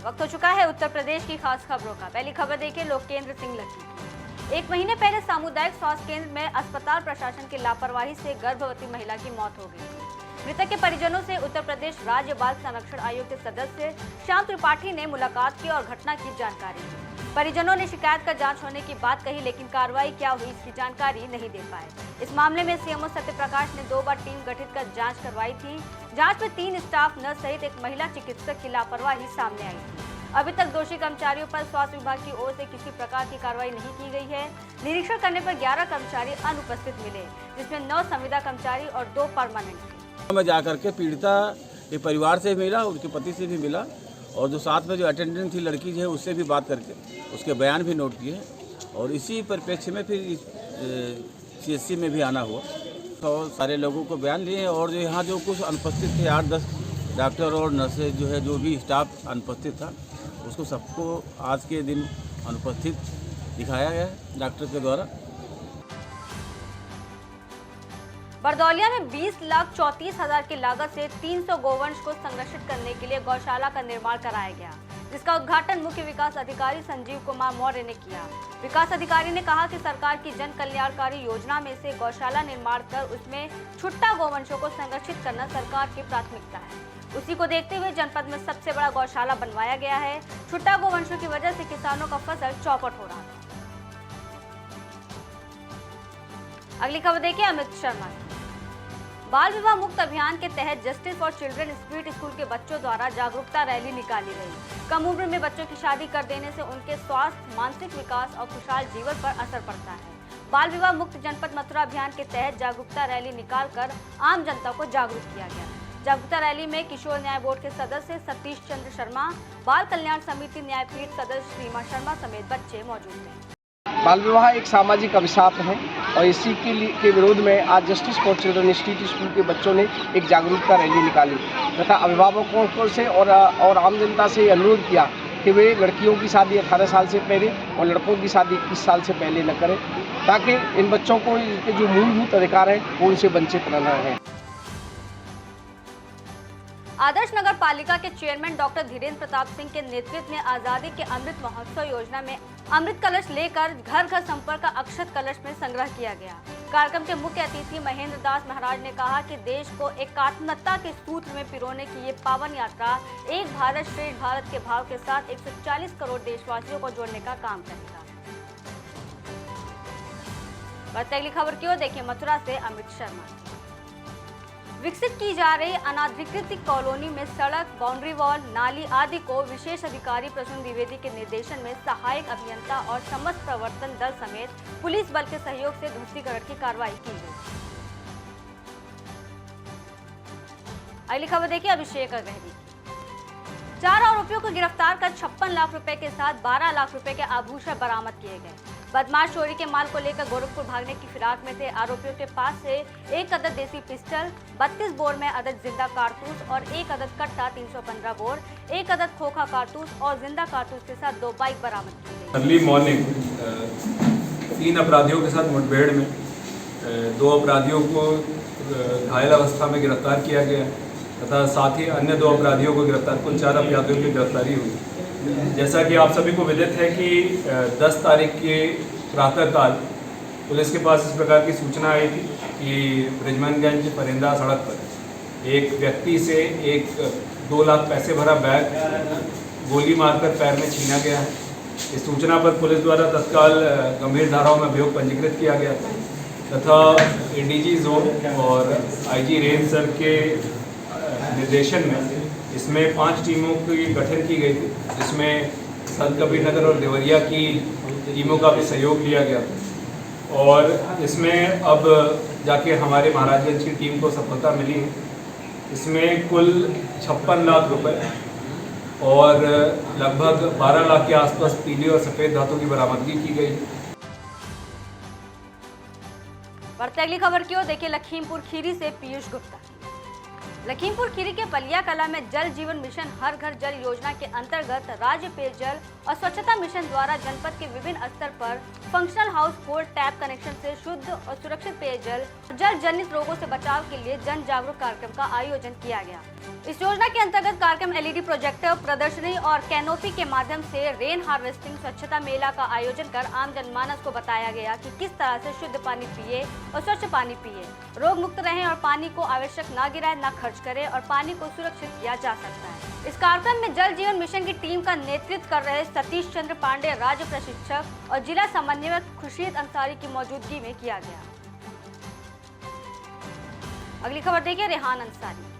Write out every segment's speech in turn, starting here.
वक्त हो चुका है उत्तर प्रदेश की खास खबरों का। पहली खबर देखिए लोकेंद्र सिंह लखी की। 1 महीने पहले सामुदायिक स्वास्थ्य केंद्र में अस्पताल प्रशासन की लापरवाही से गर्भवती महिला की मौत हो गई थी। मृतक के परिजनों से उत्तर प्रदेश राज्य बाल संरक्षण आयोग के सदस्य श्याम त्रिपाठी ने मुलाकात की और घटना की जानकारी दी। परिजनों ने शिकायत का जांच होने की बात कही, लेकिन कार्रवाई क्या हुई इसकी जानकारी नहीं दे पाए। इस मामले में सीएमओ सत्यप्रकाश ने 2 बार टीम गठित कर जांच करवाई थी। जांच में 3 स्टाफ नर्स सहित एक महिला चिकित्सक की लापरवाही सामने आई थी। अभी तक दोषी कर्मचारियों पर स्वास्थ्य विभाग की ओर से किसी प्रकार की कार्रवाई नहीं की गई है। निरीक्षण करने पर 11 कर्मचारी अनुपस्थित मिले, जिसमें 9 संविदा कर्मचारी और 2 परमानेंट थे। मैं जाकर के पीड़िता के परिवार से मिला, उसके पति से भी मिला और जो साथ में जो अटेंडेंट थी लड़की जो है उससे भी बात करके उसके बयान भी नोट किए और इसी परिप्रेक्ष्य में फिर CSC में भी आना हुआ तो सारे लोगों को बयान लिए और जो यहाँ जो कुछ अनुपस्थित थे 8-10 डॉक्टर और नर्सेज जो है जो भी स्टाफ अनुपस्थित था उसको सबको आज के दिन अनुपस्थित दिखाया गया है डॉक्टर के द्वारा। बरदौलिया में 20,34,000 की लागत से 300 गोवंश को संरक्षित करने के लिए गौशाला का निर्माण कराया गया, जिसका उद्घाटन मुख्य विकास अधिकारी संजीव कुमार मौर्य ने किया। विकास अधिकारी ने कहा कि सरकार की जन कल्याणकारी योजना में से गौशाला निर्माण कर उसमें छुट्टा गोवंशों को संरक्षित करना सरकार की प्राथमिकता है। उसी को देखते हुए जनपद में सबसे बड़ा गौशाला बनवाया गया है। छुट्टा गोवंशों की वजह से किसानों का फसल चौपट हो रहा था। अगली खबर देखिए अमित शर्मा। बाल विवाह मुक्त अभियान के तहत justice for children street school के बच्चों द्वारा जागरूकता रैली निकाली गई। कम उम्र में बच्चों की शादी कर देने से उनके स्वास्थ्य, मानसिक विकास और खुशहाल जीवन पर असर पड़ता है। बाल विवाह मुक्त जनपद मथुरा अभियान के तहत जागरूकता रैली निकालकर आम जनता को जागरूक किया गया। जागरूकता रैली में किशोर न्याय बोर्ड के सदस्य सतीश चंद्र शर्मा, बाल कल्याण समिति न्यायपीठ सदस्य सीमा शर्मा समेत बच्चे मौजूद थे। बाल विवाह एक सामाजिक अभिशाप है और इसी के विरोध में आज justice for children street school के बच्चों ने एक जागरूकता रैली निकाली तथा अभिभावकों से और आम जनता से अनुरोध किया कि वे लड़कियों की शादी 18 साल से पहले और लड़कों की शादी 21 साल से पहले न करें, ताकि इन बच्चों को इनके जो मूलभूत अधिकार हैं वो उनसे वंचित न रहें। आदर्श नगर पालिका के चेयरमैन डॉक्टर धीरेन्द्र प्रताप सिंह के नेतृत्व में आजादी के अमृत महोत्सव योजना में अमृत कलश लेकर घर घर संपर्क का अक्षत कलश में संग्रह किया गया। कार्यक्रम के मुख्य अतिथि महेंद्र दास महाराज ने कहा कि देश को एकात्मता के सूत्र में पिरोने की ये पावन यात्रा एक भारत श्रेष्ठ भारत के भाव के साथ 140 करोड़ देशवासियों को जोड़ने का काम करेगा। बढ़ते अगली खबर की ओर देखिए मथुरा से अमित शर्मा। विकसित की जा रही अनाधिकृत कॉलोनी में सड़क, बाउंड्री वॉल, नाली आदि को विशेष अधिकारी प्रसून द्विवेदी के निर्देशन में सहायक अभियंता और समस्त प्रवर्तन दल समेत पुलिस बल के सहयोग से ध्वस्तीकरण की कार्रवाई की गई। अगली खबर देखिए अभिषेक अग्रहरी। 4 आरोपियों को गिरफ्तार कर 56 लाख रुपए के साथ 12 लाख रुपए के आभूषण बरामद किए गए। बदमाश चोरी के माल को लेकर गोरखपुर भागने की फिराक में थे। आरोपियों के पास से 1 अदद देसी पिस्टल, 32 बोर में अदद जिंदा कारतूस और 1 अदद कट्टा 315 बोर, 1 अदद खोखा कारतूस और जिंदा कारतूस के साथ 2 बाइक बरामद की गई। अर्ली मॉर्निंग 3 अपराधियों के साथ मुठभेड़ में 2 अपराधियों को घायल अवस्था में गिरफ्तार किया गया तथा साथ ही अन्य 2 अपराधियों को गिरफ्तार, कुल 4 अपराधियों की गिरफ्तारी हुई। जैसा कि आप सभी को विदित है कि 10 तारीख के प्रातःकाल पुलिस के पास इस प्रकार की सूचना आई थी कि ब्रिजमनगंज परिंदा सड़क पर एक व्यक्ति से 2 लाख पैसे भरा बैग गोली मारकर पैर में छीना गया है। इस सूचना पर पुलिस द्वारा तत्काल गंभीर धाराओं में अभियोग पंजीकृत किया गया तथा ADG जोन और IG रेंज सर के निर्देशन में इसमें 5 टीमों की गठन की गई थी, जिसमें संत कबीर नगर और देवरिया की टीमों का भी सहयोग लिया गया और इसमें अब जाके हमारे महाराजगंज की टीम को सफलता मिली है। इसमें कुल 56 लाख रुपए और लगभग 12 लाख के आसपास पीली और सफ़ेद धातु की बरामदगी की गई। बढ़ते अगली खबर की ओर देखिए लखीमपुर खीरी से पीयूष गुप्ता। लखीमपुर खीरी के पलिया कला में जल जीवन मिशन हर घर जल योजना के अंतर्गत राज्य पेयजल और स्वच्छता मिशन द्वारा जनपद के विभिन्न स्तर पर functional house hold tap connection से शुद्ध और सुरक्षित पेयजल जल जनित रोगों से बचाव के लिए जन जागरूक कार्यक्रम का आयोजन किया गया। इस योजना के अंतर्गत कार्यक्रम LED प्रोजेक्टर, प्रदर्शनी और कैनोपी के माध्यम से रेन हार्वेस्टिंग स्वच्छता मेला का आयोजन कर आम जनमानस को बताया गया कि किस तरह से शुद्ध पानी पिए और स्वच्छ पानी पिए, रोग मुक्त रहें और पानी को आवश्यक न गिराए न खर्च करें और पानी को सुरक्षित किया जा सकता है। इस कार्यक्रम में जल जीवन मिशन की टीम का नेतृत्व कर रहे सतीश चंद्र पांडे राज्य प्रशिक्षक और जिला समन्वयक खुर्शीद अंसारी की मौजूदगी में किया गया। अगली खबर देखिए रेहान अंसारी।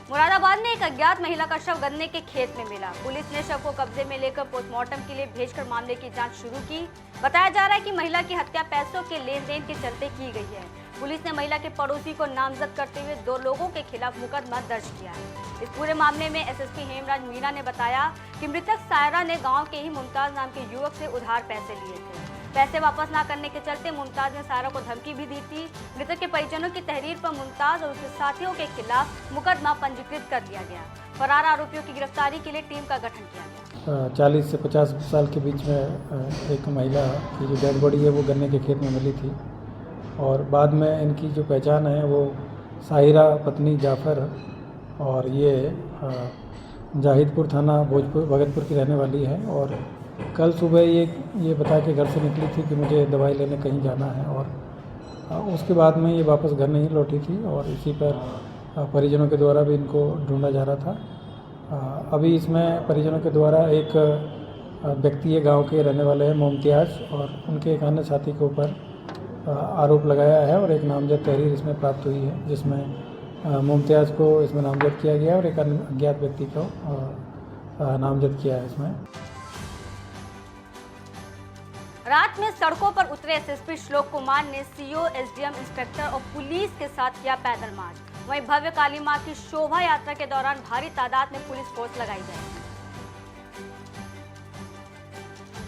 मुरादाबाद में एक अज्ञात महिला का शव गन्ने के खेत में मिला। पुलिस ने शव को कब्जे में लेकर पोस्टमार्टम के लिए भेजकर मामले की जांच शुरू की। बताया जा रहा है कि महिला की हत्या पैसों के लेन देन के चलते की गई है। पुलिस ने महिला के पड़ोसी को नामजद करते हुए 2 लोगों के खिलाफ मुकदमा दर्ज किया है। इस पूरे मामले में SSP हेमराज मीणा ने बताया कि मृतक सायरा ने गाँव के ही मुमताज नाम के युवक से उधार पैसे लिए थे। पैसे वापस न करने के चलते मुमताज ने सायरा को धमकी भी दी थी। मृतक के परिजनों की तहरीर पर मुमताज और उसके साथियों के खिलाफ मुकदमा पंजीकृत कर दिया गया। फरार आरोपियों की गिरफ्तारी के लिए टीम का गठन किया गया। 40 से 50 साल के बीच में एक महिला की जो डेड बॉडी है वो गन्ने के खेत में मिली थी और बाद में इनकी जो पहचान है वो साहिरा पत्नी जाफ़र और ये जाहिदपुर थाना भगतपुर की रहने वाली है। और कल सुबह ये बता के घर से निकली थी कि मुझे दवाई लेने कहीं जाना है और उसके बाद में ये वापस घर नहीं लौटी थी और इसी पर परिजनों के द्वारा भी इनको ढूंढा जा रहा था। अभी इसमें परिजनों के द्वारा एक व्यक्ति ये गांव के रहने वाले हैं मुमताज और उनके एक अन्य साथी के ऊपर आरोप लगाया है और एक नामजद तहरीर इसमें प्राप्त हुई है जिसमें मुमताज को इसमें नामजद किया गया और एक अन्य अज्ञात व्यक्ति को नामजद किया है। इसमें रात में सड़कों पर उतरे SSP श्लोक कुमार ने CO, SDM, इंस्पेक्टर और पुलिस के साथ किया पैदल मार्च। वहीं भव्य काली मां की शोभा यात्रा के दौरान भारी तादाद में पुलिस फोर्स लगाई गई।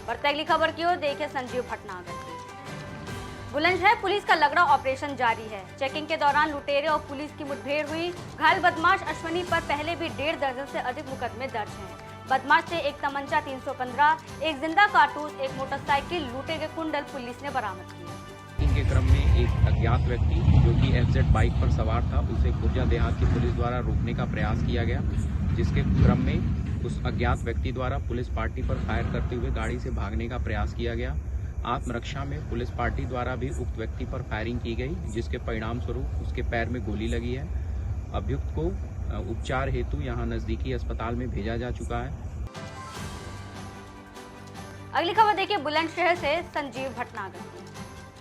बढ़ते अगली खबर की ओर देखिए संजीव भटनागर की। बुलंदशहर पुलिस का लगड़ा ऑपरेशन जारी है। चेकिंग के दौरान लुटेरे और पुलिस की मुठभेड़ हुई। घायल बदमाश अश्वनी पर पहले भी 1.5 दर्जन से अधिक मुकदमे दर्ज हैं। बदमाश से एक तमंचा 315, एक जिंदा कारतूस, एक मोटरसाइकिल, लूटे गए कुंडल पुलिस ने बरामद किए। इनके क्रम में एक अज्ञात व्यक्ति जो कि FZ बाइक पर सवार था उसे खुर्जा देहात की पुलिस द्वारा रोकने का प्रयास किया गया, जिसके क्रम में उस अज्ञात व्यक्ति द्वारा पुलिस पार्टी पर फायर करते हुए गाड़ी से भागने का प्रयास किया गया। आत्मरक्षा में पुलिस पार्टी द्वारा भी उक्त व्यक्ति पर फायरिंग की गई, जिसके परिणाम स्वरूप उसके पैर में गोली लगी है। अभियुक्त को उपचार हेतु यहां नजदीकी अस्पताल में भेजा जा चुका है। अगली खबर देखिए बुलंदशहर से संजीव भटनागर की।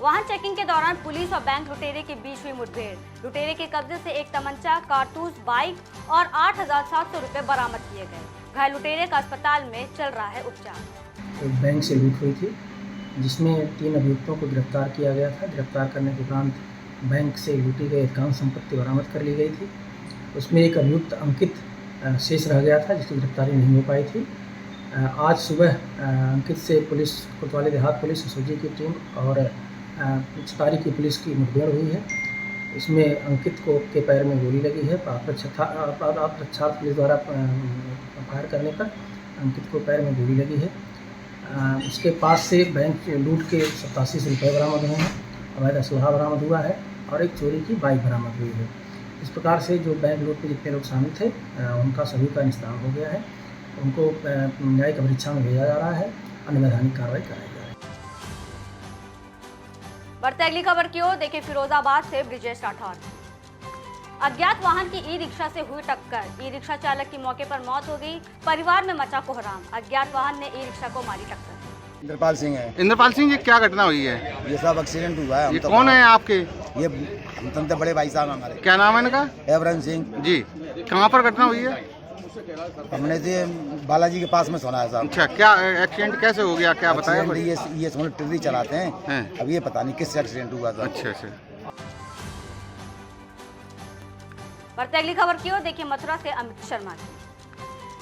वाहन चेकिंग के दौरान पुलिस और बैंक लुटेरे के बीच हुई मुठभेड़। लुटेरे के कब्जे से एक तमंचा, कारतूस, बाइक और 8,700 रुपए बरामद किए गए। घायल लुटेरे का अस्पताल में चल रहा है उपचार। एक बैंक से लूट हुई थी जिसमें 3 अभियुक्तों को गिरफ्तार किया गया था। गिरफ्तार करने के उपरांत बैंक से लूटी गई एकांत संपत्ति बरामद कर ली गई थी। उसमें एक अभियुक्त अंकित शेष रह गया था जिसकी गिरफ्तारी नहीं हो पाई थी। आज सुबह अंकित से पुलिस कोतवाली देहात पुलिस एसओजी की टीम और चितारी की पुलिस की मुठभेड़ हुई है। इसमें अंकित को के पैर में गोली लगी है। रक्षा पुलिस द्वारा फायर करने पर अंकित को पैर में गोली लगी है। उसके पास से बैंक लूट के 87 रुपये बरामद हुए हैं, अवैध असलहा बरामद हुआ है और एक चोरी की बाइक बरामद हुई है। इस प्रकार से जो बैंक लूट में जितने लोग शामिल थे उनका सभी का निस्तारण हो गया है। उनको न्यायिक परीक्षा में भेजा जा रहा है, अन्य वैधानिक कार्रवाई कराई जा रही है। बढ़ते अगली खबर की ओर देखिए फिरोजाबाद से ब्रिजेश राठौर। अज्ञात वाहन की ई-रिक्शा से हुई टक्कर। ई-रिक्शा चालक की मौके पर मौत हो गई। परिवार में मचा कोहराम। अज्ञात वाहन ने ई-रिक्शा को मारी टक्कर। इंद्रपाल सिंह है। इंद्रपाल सिंह जी, क्या घटना हुई है? ये सब एक्सीडेंट हुआ है। ये कौन है आपके? ये हम तो बड़े भाई साहब हमारे। क्या नाम है इनका? एवरन सिंह जी। कहाँ पर घटना हुई है? हमने से बालाजी के पास में सुना है साहब। अच्छा, क्या एक्सीडेंट कैसे हो गया, क्या बताया? ये समझ टिर्री चलाते हैं। अब ये पता नहीं किस एक्सीडेंट हुआ था। अच्छा अच्छा। बढ़ते अगली खबर की ओर देखिए मथुरा से अमित शर्मा की।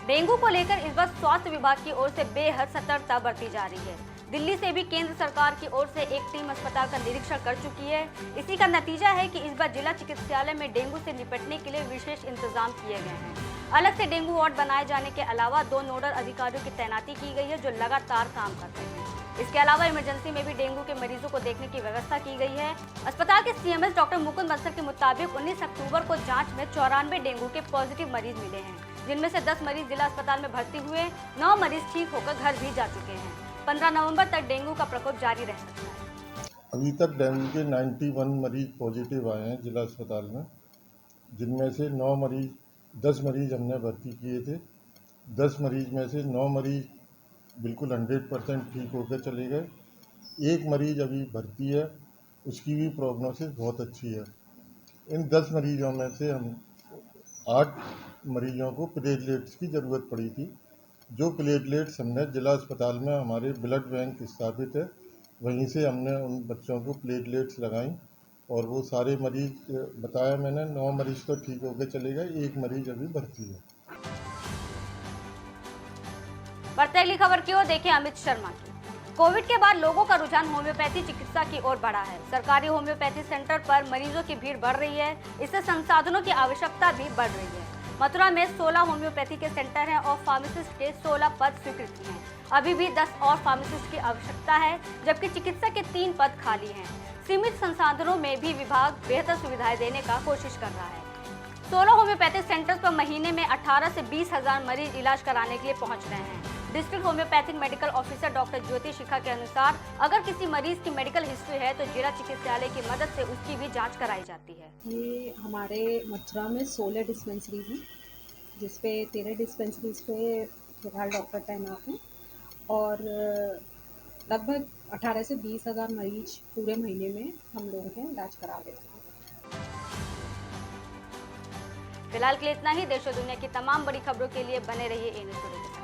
डेंगू को लेकर इस बार स्वास्थ्य विभाग की ओर से बेहद सतर्कता बरती जा रही है। दिल्ली से भी केंद्र सरकार की ओर से एक टीम अस्पताल का निरीक्षण कर चुकी है। इसी का नतीजा है कि इस बार जिला चिकित्सालय में डेंगू से निपटने के लिए विशेष इंतजाम किए गए हैं। अलग से डेंगू वार्ड बनाए जाने के अलावा 2 नोडल अधिकारियों की तैनाती की गई है जो लगातार काम करते हैं। इसके अलावा इमरजेंसी में भी डेंगू के मरीजों को देखने की व्यवस्था की गई है। अस्पताल के सीएमएस डॉक्टर मुकुंद बंसल के मुताबिक 19 अक्टूबर को जांच में 94 डेंगू के पॉजिटिव मरीज मिले हैं, जिनमें से 10 मरीज जिला अस्पताल में भर्ती हुए, 9 मरीज ठीक होकर घर भी जा चुके हैं। 15 नवंबर तक डेंगू का प्रकोप जारी रह सकता है। अभी तक डेंगू के 91 मरीज पॉजिटिव आए हैं जिला अस्पताल में, जिनमें से 10 मरीज हमने भर्ती किए थे। 10 मरीज में से 9 मरीज बिल्कुल 100% ठीक होकर चले गए। एक मरीज अभी भर्ती है, उसकी भी प्रोग्नोसिस बहुत अच्छी है। इन 10 मरीजों में से हम 8 मरीजों को प्लेटलेट्स की ज़रूरत पड़ी थी। जो प्लेटलेट्स हमने जिला अस्पताल में हमारे ब्लड बैंक स्थापित है, वहीं से हमने उन बच्चों को प्लेटलेट्स लगाई और वो सारे मरीज बताया मैंने 9 मरीज तो ठीक होकर चले गए, एक मरीज अभी भर्ती है। बढ़ते अगली खबर की ओर देखें अमित शर्मा की। कोविड के बाद लोगों का रुझान होम्योपैथी चिकित्सा की ओर बढ़ा है। सरकारी होम्योपैथी सेंटर पर मरीजों की भीड़ बढ़ रही है, इससे संसाधनों की आवश्यकता भी बढ़ रही है। मथुरा में 16 होम्योपैथी के सेंटर हैं और फार्मासिस्ट के 16 पद स्वीकृत हैं। अभी भी 10 और फार्मासिस्ट की आवश्यकता है, जबकि चिकित्सक के 3 पद खाली हैं। सीमित संसाधनों में भी विभाग बेहतर सुविधाएं देने का कोशिश कर रहा है। 16 होम्योपैथिक सेंटर्स पर महीने में 18 से 20 हजार मरीज इलाज कराने के लिए पहुंच रहे हैं। District homeopathic medical officer doctor Jyoti Shikha के अनुसार अगर किसी मरीज की मेडिकल हिस्ट्री है तो जिला चिकित्सालय की मदद से उसकी भी जांच कराई जाती है। ये हमारे मथुरा में 16 डिस्पेंसरीज हैं, जिसपे 13 डिस्पेंसरीज पे फिलहाल डॉक्टर तैनात हैं और लगभग 18 से 20 हजार मरीज पूरे महीने में हम लोगों के इलाज करा देते हैं। फिलहाल के लिए इतना ही। देश और दुनिया की तमाम बड़ी खबरों के लिए बने रहिए ए न्यूज़।